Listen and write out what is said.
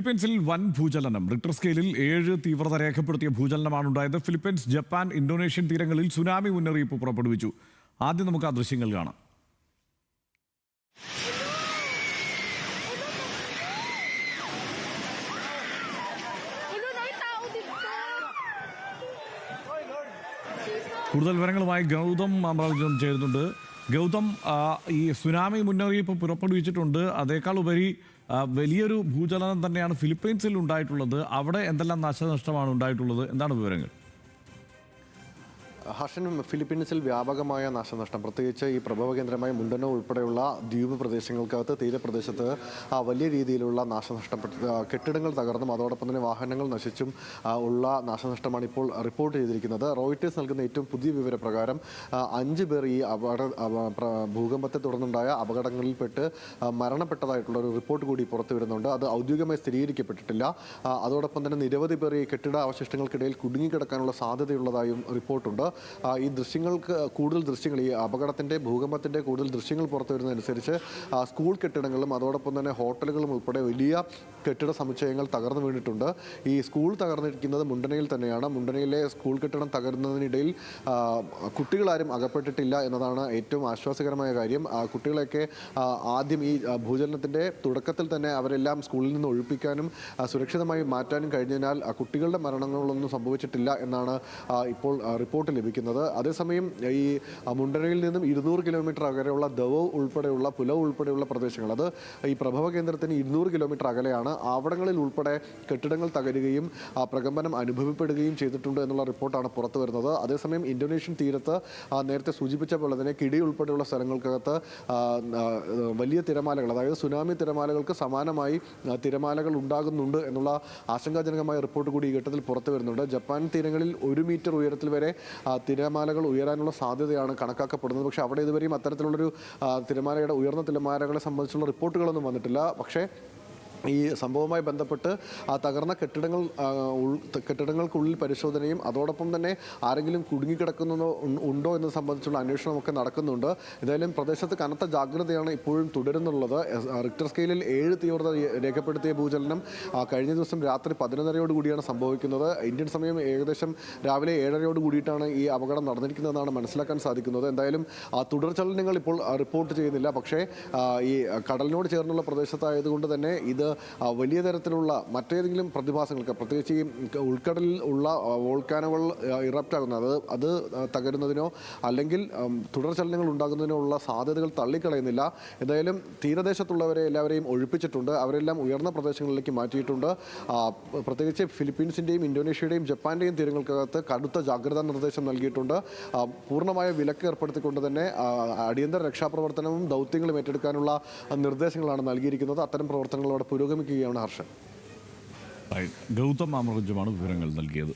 ഫിലിപ്പീൻസിൽ വൻ ഭൂചലനം. റിക്ടർ സ്കെയിലിൽ 7 തീവ്രത രേഖപ്പെടുത്തിയ ഭൂചലനമാണ് ഉണ്ടായത്. ഫിലിപ്പീൻസ്, ജപ്പാൻ, ഇന്തോനേഷ്യൻ തീരങ്ങളിൽ സുനാമി മുന്നറിയിപ്പ് പുറപ്പെടുവിച്ചു. ആദ്യം നമുക്ക് ആ ദൃശ്യങ്ങൾ കാണാം. കൂടുതൽ വിവരങ്ങളുമായി ഗൗതം അമൃതം ചേരുന്നുണ്ട്. ഗൗതം, ഈ സുനാമി മുന്നറിയിപ്പ് പുറപ്പെടുവിച്ചിട്ടുണ്ട്. അതേക്കാൾ ഉപരി വലിയൊരു ഭൂചലനം തന്നെയാണ് ഫിലിപ്പീൻസിൽ ഉണ്ടായിട്ടുള്ളത്. അവിടെ എന്തെല്ലാം നാശനഷ്ടമാണ് ഉണ്ടായിട്ടുള്ളത്? എന്താണ് വിവരങ്ങൾ? ഹർഷൻ, ഫിലിപ്പീൻസിൽ വ്യാപകമായ നാശനഷ്ടം, പ്രത്യേകിച്ച് ഈ പ്രഭവ കേന്ദ്രമായ മുണ്ടനോ ഉൾപ്പെടെയുള്ള ദ്വീപ് പ്രദേശങ്ങൾക്കകത്ത്, തീരപ്രദേശത്ത് വലിയ രീതിയിലുള്ള നാശനഷ്ടം, കെട്ടിടങ്ങൾ തകർന്നും അതോടൊപ്പം തന്നെ വാഹനങ്ങൾ നശിച്ചും ഉള്ള നാശനഷ്ടമാണ് ഇപ്പോൾ റിപ്പോർട്ട് ചെയ്തിരിക്കുന്നത്. റോയിട്ടേഴ്സ് നൽകുന്ന ഏറ്റവും പുതിയ വിവരപ്രകാരം 5 പേർ ഈ ഭൂകമ്പത്തെ തുടർന്നുണ്ടായ അപകടങ്ങളിൽപ്പെട്ട് മരണപ്പെട്ടതായിട്ടുള്ള ഒരു റിപ്പോർട്ട് കൂടി പുറത്തു വരുന്നുണ്ട്. അത് ഔദ്യോഗികമായി സ്ഥിരീകരിക്കപ്പെട്ടിട്ടില്ല. അതോടൊപ്പം തന്നെ നിരവധി പേർ ഈ കെട്ടിട അവശിഷ്ടങ്ങൾക്കിടയിൽ കുടുങ്ങിക്കിടക്കാനുള്ള സാധ്യതയുള്ളതായും റിപ്പോർട്ടുണ്ട്. ഈ ദൃശ്യങ്ങൾക്ക് കൂടുതൽ ദൃശ്യങ്ങൾ, ഈ അപകടത്തിൻ്റെ, ഭൂകമ്പത്തിൻ്റെ കൂടുതൽ ദൃശ്യങ്ങൾ പുറത്തു വരുന്നതനുസരിച്ച് സ്കൂൾ കെട്ടിടങ്ങളും അതോടൊപ്പം തന്നെ ഹോട്ടലുകളും ഉൾപ്പെടെ വലിയ കെട്ടിട സമുച്ചയങ്ങൾ തകർന്നു വീണിട്ടുണ്ട്. ഈ സ്കൂൾ തകർന്നിരിക്കുന്നത് മുണ്ടനയിൽ തന്നെയാണ്. മുണ്ടനയിലെ സ്കൂൾ കെട്ടിടം തകർന്നതിനിടയിൽ കുട്ടികളാരും അകപ്പെട്ടിട്ടില്ല എന്നതാണ് ഏറ്റവും ആശ്വാസകരമായ കാര്യം. കുട്ടികളെയൊക്കെ ആദ്യം ഈ ഭൂചലനത്തിൻ്റെ തുടക്കത്തിൽ തന്നെ അവരെല്ലാം സ്കൂളിൽ നിന്ന് ഒഴിപ്പിക്കാനും സുരക്ഷിതമായി മാറ്റാനും കഴിഞ്ഞതിനാൽ കുട്ടികളുടെ മരണങ്ങളൊന്നും സംഭവിച്ചിട്ടില്ല എന്നാണ് ഇപ്പോൾ റിപ്പോർട്ട് ലഭിക്കുന്നത്. അതേസമയം ഈ മുണ്ടനയിൽ നിന്നും 200 കിലോമീറ്റർ അകലെയുള്ള ദവോ ഉൾപ്പെടെയുള്ള പുലവ് ഉൾപ്പെടെയുള്ള പ്രദേശങ്ങൾ, അത് ഈ പ്രഭവ കേന്ദ്രത്തിന് 200 കിലോമീറ്റർ അകലെയാണ്. അവിടങ്ങളിൽ ഉൾപ്പെടെ കെട്ടിടങ്ങൾ തകരുകയും പ്രകമ്പനം അനുഭവപ്പെടുകയും ചെയ്തിട്ടുണ്ട് എന്നുള്ള റിപ്പോർട്ടാണ് പുറത്തു വരുന്നത്. അതേസമയം ഇന്തോനേഷ്യൻ തീരത്ത് നേരത്തെ സൂചിപ്പിച്ച പോലെ തന്നെ കിടി ഉൾപ്പെടെയുള്ള സ്ഥലങ്ങൾക്കകത്ത് വലിയ തിരമാലകൾ, അതായത് സുനാമി തിരമാലകൾക്ക് സമാനമായി തിരമാലകൾ ഉണ്ടാകുന്നുണ്ട് എന്നുള്ള ആശങ്കാജനകമായ റിപ്പോർട്ട് കൂടി ഈ ഘട്ടത്തിൽ പുറത്തു വരുന്നുണ്ട്. ജപ്പാൻ തീരങ്ങളിൽ 1 മീറ്റർ ഉയരത്തിൽ വരെ തിരമാലകൾ ഉയരാനുള്ള സാധ്യതയാണ് കണക്കാക്കപ്പെടുന്നത്. പക്ഷേ അവിടെ ഇതുവരെയും അത്തരത്തിലുള്ളൊരു ഉയർന്ന തിരമാലകളെ സംബന്ധിച്ചുള്ള റിപ്പോർട്ടുകളൊന്നും വന്നിട്ടില്ല. പക്ഷേ ഈ സംഭവവുമായി ബന്ധപ്പെട്ട് തകർന്ന കെട്ടിടങ്ങൾക്കുള്ളിൽ പരിശോധനയും അതോടൊപ്പം തന്നെ ആരെങ്കിലും കുടുങ്ങിക്കിടക്കുന്നതോ ഉണ്ടോ എന്നത് സംബന്ധിച്ചുള്ള അന്വേഷണമൊക്കെ നടക്കുന്നുണ്ട്. എന്തായാലും പ്രദേശത്ത് കനത്ത ജാഗ്രതയാണ് ഇപ്പോഴും തുടരുന്നുള്ളത്. റിക്ടർ സ്കെയിലിൽ 7 തീവ്രത രേഖപ്പെടുത്തിയ ഭൂചലനം കഴിഞ്ഞ ദിവസം രാത്രി 11:30 കൂടിയാണ് സംഭവിക്കുന്നത്. ഇന്ത്യൻ സമയം ഏകദേശം രാവിലെ 7:30 കൂടിയിട്ടാണ് ഈ അപകടം നടന്നിരിക്കുന്നതെന്നാണ് മനസ്സിലാക്കാൻ സാധിക്കുന്നത്. എന്തായാലും തുടർചലനങ്ങൾ ഇപ്പോൾ റിപ്പോർട്ട് ചെയ്യുന്നില്ല. പക്ഷേ ഈ കടലിനോട് ചേർന്നുള്ള പ്രദേശത്തായതുകൊണ്ട് തന്നെ ഇത് വലിയ തരത്തിലുള്ള മറ്റേതെങ്കിലും പ്രതിഭാസങ്ങൾക്ക്, പ്രത്യേകിച്ച് ഈ ഉൾക്കടലിൽ ഉള്ള വോൾക്കാനുകൾ ഇറപ്റ്റ് ആകുന്നത്, അത് തകരുന്നതിനോ അല്ലെങ്കിൽ തുടർചലനങ്ങൾ ഉണ്ടാകുന്നതിനോ ഉള്ള സാധ്യതകൾ തള്ളിക്കളയുന്നില്ല. എന്തായാലും തീരദേശത്തുള്ളവരെ എല്ലാവരെയും ഒഴിപ്പിച്ചിട്ടുണ്ട്. അവരെല്ലാം ഉയർന്ന പ്രദേശങ്ങളിലേക്ക് മാറ്റിയിട്ടുണ്ട്. പ്രത്യേകിച്ച് ഫിലിപ്പീൻസിൻ്റെയും ഇന്തോനേഷ്യയുടെയും ജപ്പാൻ്റെയും തീരങ്ങൾക്കകത്ത് കടുത്ത ജാഗ്രതാ നിർദ്ദേശം നൽകിയിട്ടുണ്ട്. പൂർണ്ണമായ വിലക്ക് ഏർപ്പെടുത്തിക്കൊണ്ട് തന്നെ അടിയന്തര രക്ഷാപ്രവർത്തനവും ദൗത്യങ്ങളും ഏറ്റെടുക്കാനുള്ള നിർദ്ദേശങ്ങളാണ് നൽകിയിരിക്കുന്നത്. അത്തരം പ്രവർത്തനങ്ങൾ അവിടെ പുരോഗമിക്കുകയാണ്. ഹർഷൻ, ഗൗതം അമൃതമാണ് വിവരങ്ങൾ നൽകിയത്.